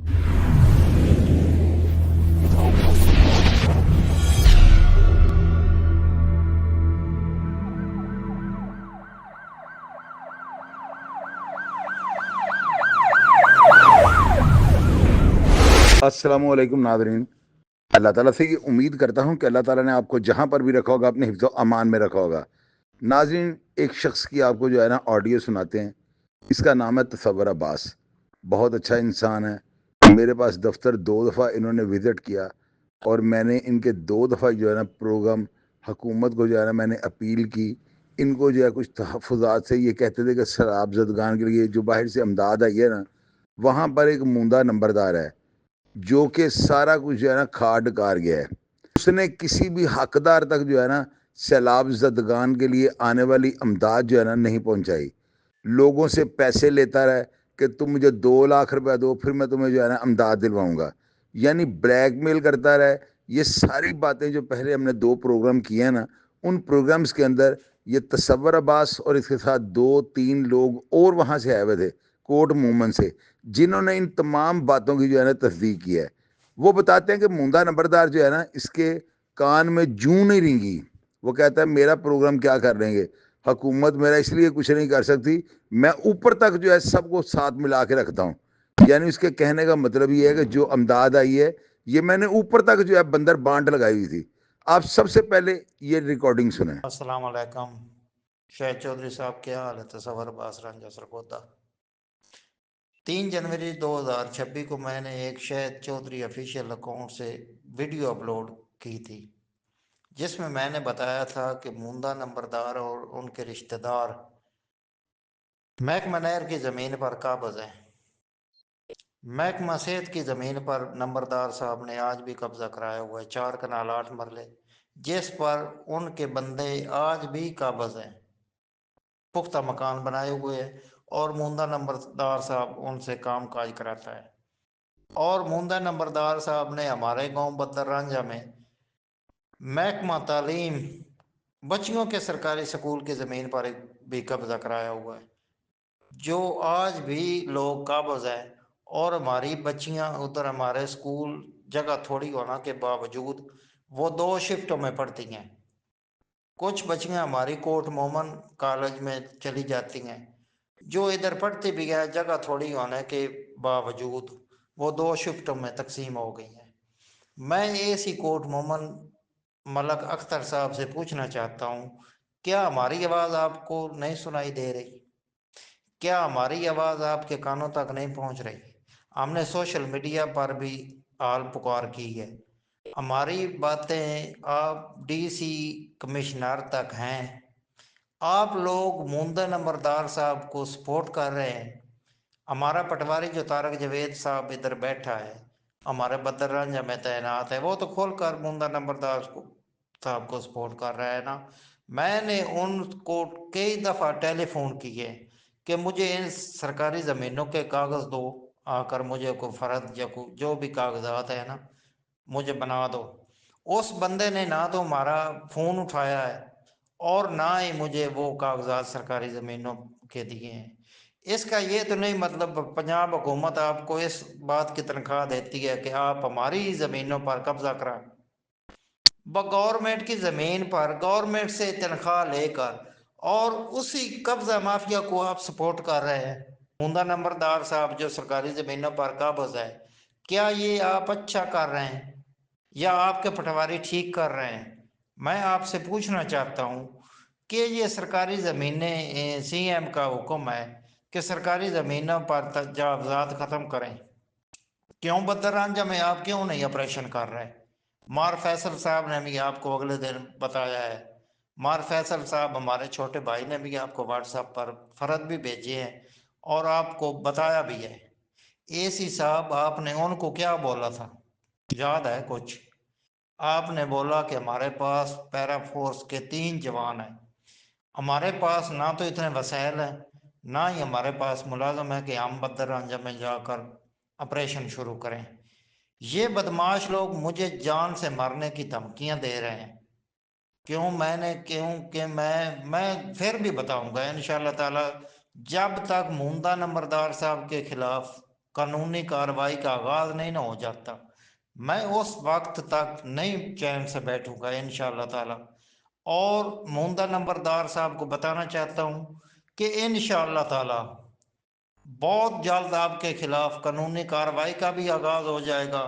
अस्सलामु अलैकुम नाज़रीन। अल्लाह ताला से ये उम्मीद करता हूँ कि अल्लाह ताला ने आपको जहाँ पर भी रखा होगा अपने हिफ्ज़ अमान में रखा होगा। नाज़रीन, एक शख्स की आपको जो है ना ऑडियो सुनाते हैं। इसका नाम है तसव्वुर अब्बास। बहुत अच्छा इंसान है। मेरे पास दफ्तर 2 दफ़ा इन्होंने विज़िट किया और मैंने इनके 2 दफ़ा जो है ना प्रोग्राम हुकूमत को जो है ना मैंने अपील की। इनको जो है कुछ तहफ़्फ़ुज़ात से ये कहते थे कि शराब ज़दगान के लिए जो बाहर से इमदाद आई है ना, वहाँ पर एक मूंदा नंबरदार है जो कि सारा कुछ जो है ना खा डकार गया है। उसने किसी भी हकदार तक जो है ना सैलाब ज़दगान के लिए आने वाली इमदाद जो है ना नहीं पहुंचाई। लोगों से पैसे लेता रहा कि तुम मुझे 2 लाख रुपया दो, फिर मैं तुम्हें जो है ना इमदाद दिलवाऊंगा। यानी ब्लैकमेल करता रहा। ये सारी बातें जो पहले हमने 2 प्रोग्राम किए हैं ना, उन प्रोग्राम्स के अंदर ये तसव्वुर अब्बास और इसके साथ 2-3 लोग और वहाँ से आए हुए थे कोर्ट मूवमेंट से, जिन्होंने इन तमाम बातों की जो है ना तस्दीक की है। वो बताते हैं कि मूंदा नंबरदार जो है ना, इसके कान में जूं नहीं रेंगी। वो कहता है मेरा प्रोग्राम क्या कर लेंगे, हुकूमत मेरा इसलिए कुछ नहीं कर सकती, मैं ऊपर तक जो है सबको साथ मिला के रखता हूँ। यानी उसके कहने का मतलब ये है कि जो अमदाद आई है, ये मैंने ऊपर तक जो है बंदर बांट लगाई हुई थी। आप सबसे पहले ये रिकॉर्डिंग सुने। अस्सलाम वालेकुम। शाहिद चौधरी साहब, क्या हाल है? तसव्वुर अब्बास रंजा सरगोदा। 3 जनवरी 2026 को मैंने एक शाहिद चौधरी ऑफिशियल अकाउंट से वीडियो अपलोड की थी, जिसमें मैंने बताया था कि मूंदा नंबरदार और उनके रिश्तेदार महकमा नहर की ज़मीन पर काबज़ हैं। महकमा सेहत की ज़मीन पर नंबरदार साहब ने आज भी कब्जा कराया हुआ है, 4 कनाल 8 मरले, जिस पर उनके बंदे आज भी काबज़ हैं। पुख्ता मकान बनाए हुए हैं और मूंदा नंबरदार साहब उनसे काम काज कराता है। और मूंदा नंबरदार साहब ने हमारे गांव बद्दर रांझा में महकमा तालीम बच्चियों के सरकारी स्कूल की ज़मीन पर भी कब्जा कराया हुआ है, जो आज भी लोग काबज़ हैं। और हमारी बच्चियां उधर, हमारे स्कूल जगह थोड़ी होने के बावजूद वो 2 शिफ्टों में पढ़ती हैं। कुछ बच्चियां हमारी कोट मोमन कॉलेज में चली जाती हैं, जो इधर पढ़ती भी है, जगह थोड़ी होने के बावजूद वो 2 शिफ्टों में तकसीम हो गई हैं। मैं एसी कोट मोमन मलक अख्तर साहब से पूछना चाहता हूँ, क्या हमारी आवाज़ आपको नहीं सुनाई दे रही? क्या हमारी आवाज़ आपके कानों तक नहीं पहुँच रही? हमने सोशल मीडिया पर भी हाल पुकार की है। हमारी बातें आप डीसी कमिश्नर तक हैं। आप लोग मूंदा नंबरदार साहब को सपोर्ट कर रहे हैं। हमारा पटवारी जो तारक जावेद साहब इधर बैठा है, हमारे बद्दर रांझा में तैनात है, वो तो खोल कर मूंदा नंबरदार साहब को सपोर्ट कर रहा है ना। मैंने उनको कई दफ़ा टेलीफोन किए कि मुझे इन सरकारी ज़मीनों के कागज़ दो, आकर मुझे को फ़र्द या जो भी कागजात है ना, मुझे बना दो। उस बंदे ने ना तो हमारा फ़ोन उठाया है और ना ही मुझे वो कागजात सरकारी ज़मीनों के दिए हैं। इसका ये तो नहीं मतलब पंजाब हुकूमत आपको इस बात की तनख्वाह देती है कि आप हमारी ज़मीनों पर कब्जा कराएं। गवर्नमेंट की ज़मीन पर गवर्नमेंट से तनख्वाह लेकर और उसी कब्जा माफिया को आप सपोर्ट कर रहे हैं। मूंदा नंबरदार साहब जो सरकारी ज़मीनों पर काबज़ है, क्या ये आप अच्छा कर रहे हैं या आपके पटवारी ठीक कर रहे हैं? मैं आपसे पूछना चाहता हूँ कि ये सरकारी ज़मीनें, सीएम का हुक्म है कि सरकारी ज़मीनों पर तजावज़ात ख़त्म करें, क्यों बद्दर रांझा में आप क्यों नहीं ऑपरेशन कर रहे? मार फैसल साहब ने भी आपको अगले दिन बताया है। मार फैसल साहब हमारे छोटे भाई ने भी आपको व्हाट्सएप पर फ़र्द भी भेजे हैं और आपको बताया भी है। एसी साहब, आपने उनको क्या बोला था, याद है कुछ? आपने बोला कि हमारे पास पैरा फोर्स के 3 जवान हैं। हमारे पास ना तो इतने वसैल हैं, ना ही हमारे पास मुलाजम है कि हम बद्दर रांझा में जाकर ऑपरेशन शुरू करें। ये बदमाश लोग मुझे जान से मारने की धमकियां दे रहे हैं। क्यों कि मैं फिर भी बताऊंगा इंशाल्लाह ताला, जब तक मूंदा नंबरदार साहब के खिलाफ कानूनी कार्रवाई का आगाज नहीं ना हो जाता, मैं उस वक्त तक नहीं चैन से बैठूंगा इंशाअल्लाह ताला। और मूंदा नंबरदार साहब को बताना चाहता हूँ कि इंशाअल्लाह ताला बहुत जल्द आपके खिलाफ कानूनी कार्रवाई का भी आगाज हो जाएगा,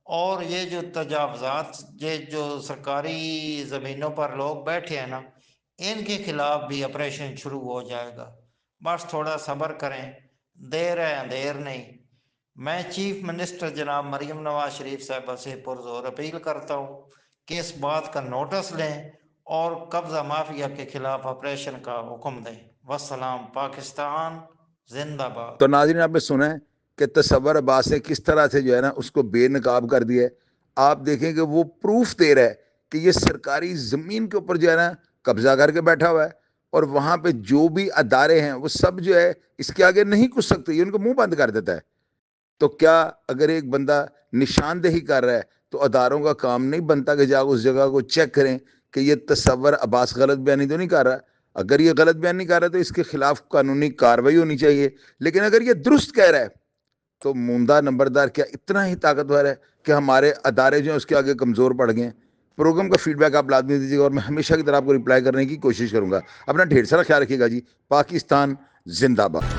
और ये जो तजावजात, ये जो सरकारी ज़मीनों पर लोग बैठे हैं ना, इनके खिलाफ भी ऑपरेशन शुरू हो जाएगा। बस थोड़ा सब्र करें, देर है अंधेर नहीं। मैं चीफ मिनिस्टर जनाब मरीम नवाज शरीफ साहब से पुरजोर अपील करता हूँ कि इस बात का नोटिस लें और कब्जा माफिया के खिलाफ ऑपरेशन का हुक्म दें। वस्सलाम, पाकिस्तान जिंदाबाद। तो नाज़रीन, आपने सुना है कि तसव्वुर अब्बास ने किस तरह से जो है ना उसको बेनकाब कर दिया है। आप देखें कि वो प्रूफ दे रहा है कि ये सरकारी ज़मीन के ऊपर जो है ना कब्जा करके बैठा हुआ है, और वहाँ पे जो भी अदारे हैं वो सब जो है इसके आगे नहीं कुछ सकते, ये उनको मुंह बंद कर देता है। तो क्या अगर एक बंदा निशानदेही कर रहा है तो अदारों का काम नहीं बनता कि जाओ उस जगह को चेक करें कि ये तसव्वुर अब्बास गलत बयानी तो नहीं कर रहा? अगर ये गलत बयान नहीं कर रहा तो इसके खिलाफ कानूनी कार्रवाई होनी चाहिए। लेकिन अगर ये दुरुस्त कह रहा है तो मूंदा नंबरदार क्या इतना ही ताकतवर है कि हमारे अदारे जो हैं उसके आगे कमज़ोर पड़ गए हैं? प्रोग्राम का फीडबैक आप लाजमी दीजिएगा और मैं हमेशा की तरह आपको रिप्लाई करने की कोशिश करूंगा। अपना ढेर सारा ख्याल रखिएगा जी। पाकिस्तान जिंदाबाद।